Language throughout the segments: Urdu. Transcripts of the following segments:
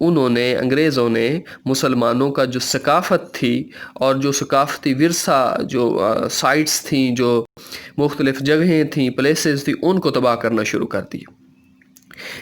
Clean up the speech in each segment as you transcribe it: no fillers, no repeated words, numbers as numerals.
انہوں نے انگریزوں نے مسلمانوں کا جو ثقافت تھی اور جو ثقافتی ورثہ جو سائٹس تھیں، جو مختلف جگہیں تھیں، پلیسز تھیں، ان کو تباہ کرنا شروع کر دی۔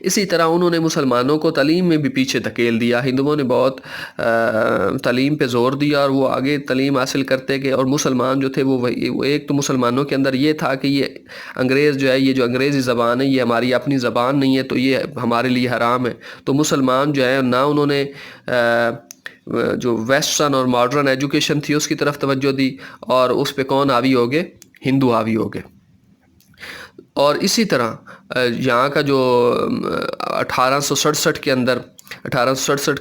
اسی طرح انہوں نے مسلمانوں کو تعلیم میں بھی پیچھے دھکیل دیا۔ ہندوؤں نے بہت تعلیم پہ زور دیا اور وہ آگے تعلیم حاصل کرتے گئے، اور مسلمان جو تھے وہ ایک تو مسلمانوں کے اندر یہ تھا کہ یہ انگریز جو ہے، یہ جو انگریزی زبان ہے یہ ہماری اپنی زبان نہیں ہے، تو یہ ہمارے لیے حرام ہے۔ تو مسلمان جو ہے نہ انہوں نے جو ویسٹرن اور ماڈرن ایجوکیشن تھی اس کی طرف توجہ دی، اور اس پہ کون حاوی ہو گئے؟ ہندو حاوی ہو گئے۔ اور اسی طرح یہاں کا جو 1867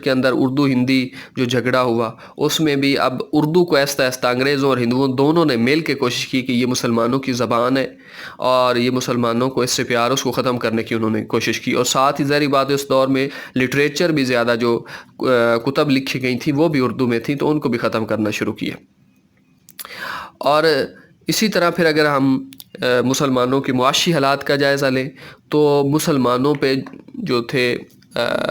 کے اندر اردو ہندی جو جھگڑا ہوا، اس میں بھی اب اردو کو آہستہ آہستہ انگریزوں اور ہندوؤں دونوں نے مل کے کوشش کی کہ یہ مسلمانوں کی زبان ہے اور یہ مسلمانوں کو اس سے پیار، اس کو ختم کرنے کی انہوں نے کوشش کی۔ اور ساتھ ہی ظاہری بات ہے اس دور میں لٹریچر بھی زیادہ، جو کتب لکھی گئی تھیں وہ بھی اردو میں تھیں، تو ان کو بھی ختم کرنا شروع کیا۔ اور اسی طرح پھر اگر ہم مسلمانوں کے معاشی حالات کا جائزہ لیں تو مسلمانوں پہ جو تھے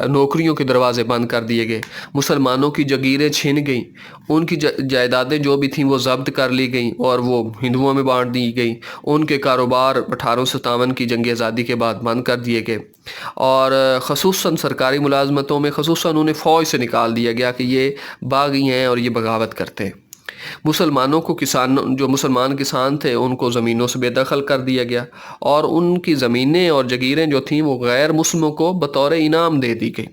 نوکریوں کے دروازے بند کر دیے گئے، مسلمانوں کی جگیریں چھن گئیں، ان کی جائیدادیں جو بھی تھیں وہ ضبط کر لی گئیں اور وہ ہندوؤں میں بانٹ دی گئیں، ان کے کاروبار 1857 کی جنگ آزادی کے بعد بند کر دیے گئے، اور خصوصاً سرکاری ملازمتوں میں خصوصاً انہیں فوج سے نکال دیا گیا کہ یہ باغی ہیں اور یہ بغاوت کرتے ہیں۔ مسلمانوں کو جو مسلمان کسان تھے ان کو زمینوں سے بے دخل کر دیا گیا، اور ان کی زمینیں اور جگیریں جو تھیں وہ غیر مسلموں کو بطور انعام دے دی گئی۔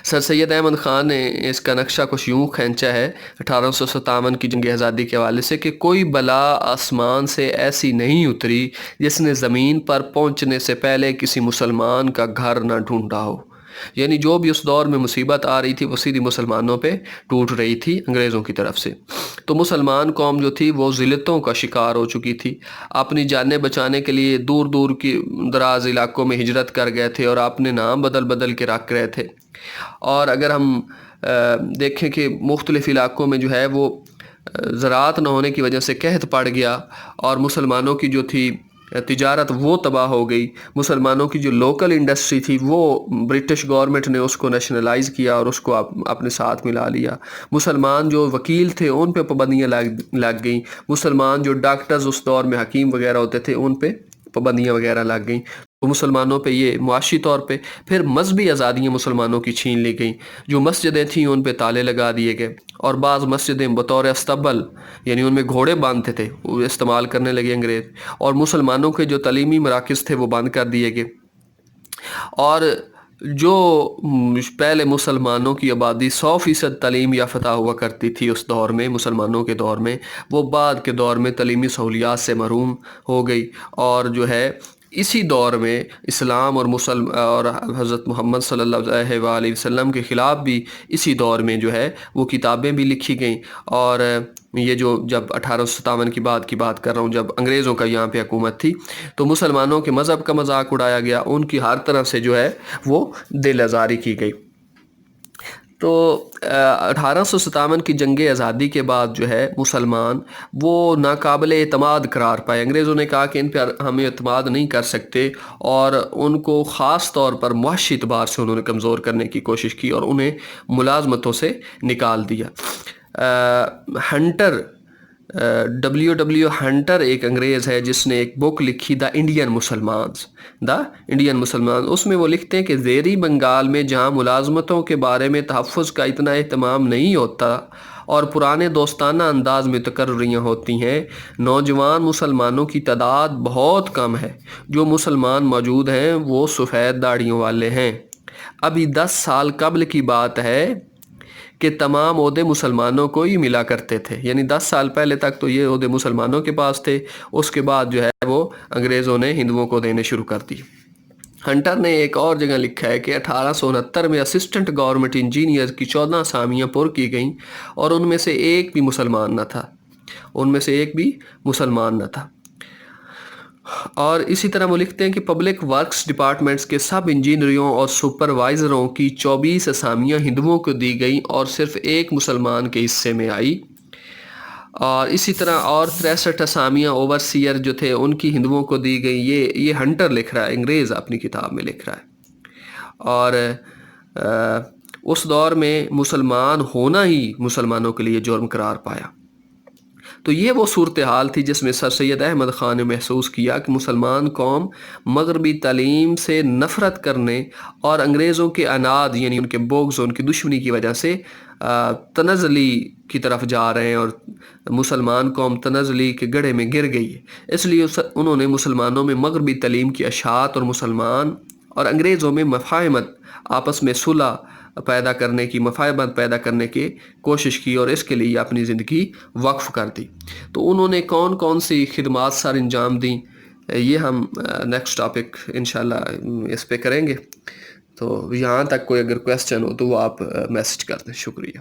سر سید احمد خان نے اس کا نقشہ کچھ یوں کھینچا ہے 1857 کی جنگ آزادی کے حوالے سے کہ کوئی بلا آسمان سے ایسی نہیں اتری جس نے زمین پر پہنچنے سے پہلے کسی مسلمان کا گھر نہ ڈھونڈا ہو۔ یعنی جو بھی اس دور میں مصیبت آ رہی تھی وہ سیدھی مسلمانوں پہ ٹوٹ رہی تھی انگریزوں کی طرف سے۔ تو مسلمان قوم جو تھی وہ ذلتوں کا شکار ہو چکی تھی، اپنی جانیں بچانے کے لیے دور دور کی دراز علاقوں میں ہجرت کر گئے تھے اور اپنے نام بدل بدل کے رکھ رہے تھے۔ اور اگر ہم دیکھیں کہ مختلف علاقوں میں جو ہے وہ زراعت نہ ہونے کی وجہ سے قحط پڑ گیا، اور مسلمانوں کی جو تھی تجارت وہ تباہ ہو گئی، مسلمانوں کی جو لوکل انڈسٹری تھی وہ برٹش گورنمنٹ نے اس کو نیشنلائز کیا اور اس کو اپنے ساتھ ملا لیا، مسلمان جو وکیل تھے ان پہ پابندیاں لگ گئیں، مسلمان جو ڈاکٹرز اس دور میں حکیم وغیرہ ہوتے تھے ان پہ پابندیاں وغیرہ لگ گئیں، تو مسلمانوں پہ یہ معاشی طور پہ پھر مذہبی آزادیاں مسلمانوں کی چھین لی گئیں، جو مسجدیں تھیں ان پہ تالے لگا دیے گئے، اور بعض مسجدیں بطور استبل یعنی ان میں گھوڑے باندھتے تھے وہ استعمال کرنے لگے انگریز، اور مسلمانوں کے جو تعلیمی مراکز تھے وہ بند کر دیے گئے۔ اور جو پہلے مسلمانوں کی آبادی 100% تعلیم یافتہ ہوا کرتی تھی اس دور میں، مسلمانوں کے دور میں، وہ بعد کے دور میں تعلیمی سہولیات سے محروم ہو گئی، اور جو ہے اسی دور میں اسلام اور حضرت محمد صلی اللہ علیہ وآلہ وسلم کے خلاف بھی اسی دور میں جو ہے وہ کتابیں بھی لکھی گئیں، اور یہ جو جب 1857 کی بات کر رہا ہوں، جب انگریزوں کا یہاں پہ حکومت تھی تو مسلمانوں کے مذہب کا مذاق اڑایا گیا، ان کی ہر طرح سے جو ہے وہ دل آزاری کی گئی۔ تو 1857 کی جنگ آزادی کے بعد جو ہے مسلمان وہ ناقابل اعتماد قرار پائے۔ انگریزوں نے کہا کہ ان پر ہم اعتماد نہیں کر سکتے، اور ان کو خاص طور پر معاشی اعتبار سے انہوں نے کمزور کرنے کی کوشش کی اور انہیں ملازمتوں سے نکال دیا۔ ہنٹر ڈبلیو ہنٹر ایک انگریز ہے جس نے ایک بک لکھی دا انڈین مسلمان، اس میں وہ لکھتے ہیں کہ زیری بنگال میں جہاں ملازمتوں کے بارے میں تحفظ کا اتنا اہتمام نہیں ہوتا اور پرانے دوستانہ انداز میں تقرریاں ہوتی ہیں، نوجوان مسلمانوں کی تعداد بہت کم ہے، جو مسلمان موجود ہیں وہ سفید داڑھیوں والے ہیں۔ ابھی 10 سال قبل کی بات ہے کہ تمام عہدے مسلمانوں کو ہی ملا کرتے تھے، یعنی 10 سال پہلے تک تو یہ عہدے مسلمانوں کے پاس تھے، اس کے بعد جو ہے وہ انگریزوں نے ہندوؤں کو دینے شروع کر دی۔ ہنٹر نے ایک اور جگہ لکھا ہے کہ 1869 میں اسسٹنٹ گورنمنٹ انجینئر کی 14 اسامیاں پر کی گئیں اور ان میں سے ایک بھی مسلمان نہ تھا۔ اور اسی طرح وہ لکھتے ہیں کہ پبلک ورکس ڈپارٹمنٹس کے سب انجینئروں اور سپروائزروں کی 24 اسامیاں ہندوؤں کو دی گئیں اور صرف ایک مسلمان کے حصے میں آئی، اور اسی طرح اور 63 اسامیاں اوورسیئر جو تھے ان کی ہندوؤں کو دی گئیں۔ یہ ہنٹر لکھ رہا ہے، انگریز اپنی کتاب میں لکھ رہا ہے۔ اور اس دور میں مسلمان ہونا ہی مسلمانوں کے لیے جرم قرار پایا۔ تو یہ وہ صورتحال تھی جس میں سر سید احمد خان نے محسوس کیا کہ مسلمان قوم مغربی تعلیم سے نفرت کرنے اور انگریزوں کے عناد یعنی ان کے بغض، ان کی دشمنی کی وجہ سے تنزلی کی طرف جا رہے ہیں، اور مسلمان قوم تنزلی کے گڑھے میں گر گئی ہے۔ اس لیے انہوں نے مسلمانوں میں مغربی تعلیم کی اشاعت اور مسلمان اور انگریزوں میں مفاہمت، آپس میں صلح پیدا کرنے کی، مفاہمت پیدا کرنے کی کوشش کی، اور اس کے لیے اپنی زندگی وقف کر دی۔ تو انہوں نے کون کون سی خدمات سر انجام دیں، یہ ہم نیکسٹ ٹاپک انشاءاللہ اس پہ کریں گے۔ تو یہاں تک کوئی اگر کویسچن ہو تو وہ آپ میسج کر دیں۔ شکریہ۔